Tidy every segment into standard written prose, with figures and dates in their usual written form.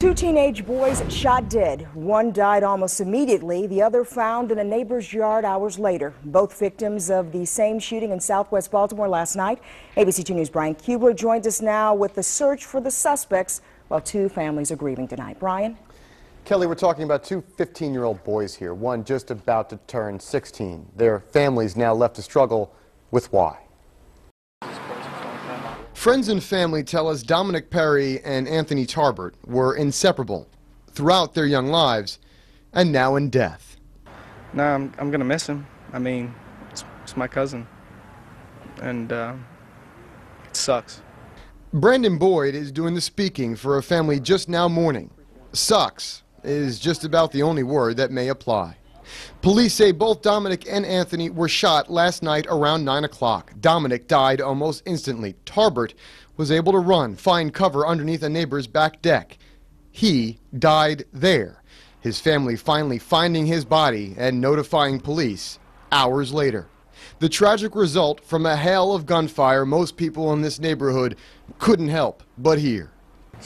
Two teenage boys shot dead. One died almost immediately. The other found in a neighbor's yard hours later. Both victims of the same shooting in southwest Baltimore last night. ABC 2 News' Brian Kuebler joins us now with the search for the suspects while two families are grieving tonight. Brian? Kelly, we're talking about two 15-year-old boys here, one just about to turn 16. Their families now left to struggle with why. Friends and family tell us Dominic Perry and Anthony Tarbert were inseparable throughout their young lives and now in death. No, I'm going to miss him. I mean, it's my cousin, and it sucks. Brandon Boyd is doing the speaking for a family just now mourning. Sucks is just about the only word that may apply. Police say both Dominic and Anthony were shot last night around 9 o'clock. Dominic died almost instantly. Tarbert was able to run, find cover underneath a neighbor's back deck. He died there. His family finally finding his body and notifying police hours later. The tragic result from a hail of gunfire most people in this neighborhood couldn't help but hear.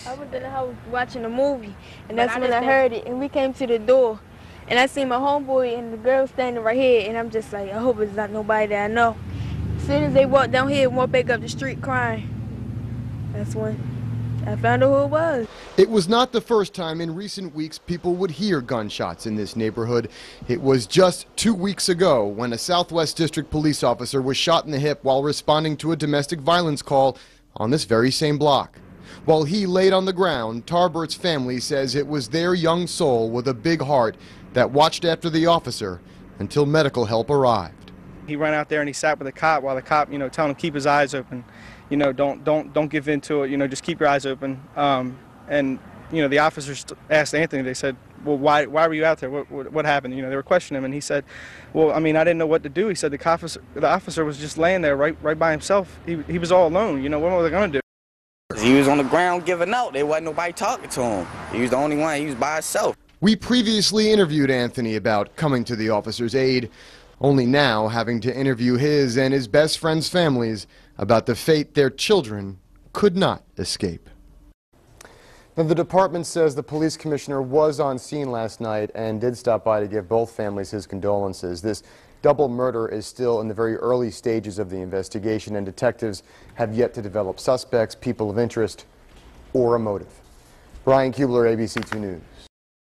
I was in the house watching a movie, and that's when I heard it, and we came to the door. And I seen my homeboy and the girl standing right here, and I'm just like, I hope it's not nobody that I know. As soon as they walked down here and walked back up the street crying, that's when I found out who it was. It was not the first time in recent weeks people would hear gunshots in this neighborhood. It was just 2 weeks ago when a Southwest District police officer was shot in the hip while responding to a domestic violence call on this very same block. While he laid on the ground, Tarbert's family says it was their young soul with a big heart that watched after the officer until medical help arrived. He ran out there and he sat with the cop while the cop, telling him keep his eyes open. Don't give in to it. Just keep your eyes open. The officers asked Anthony. They said, "Well, why were you out there? What happened?" They were questioning him, and he said, "Well, I didn't know what to do." He said the officer was just laying there right by himself. He was all alone. What were they going to do? He was on the ground giving out. There wasn't nobody talking to him. He was the only one. He was by himself. We previously interviewed Anthony about coming to the officer's aid, only now having to interview his and his best friend's families about the fate their children could not escape. Now, the department says the police commissioner was on scene last night and did stop by to give both families his condolences. This double murder is still in the very early stages of the investigation, and detectives have yet to develop suspects, people of interest, or a motive. Brian Kuebler, ABC 2 News.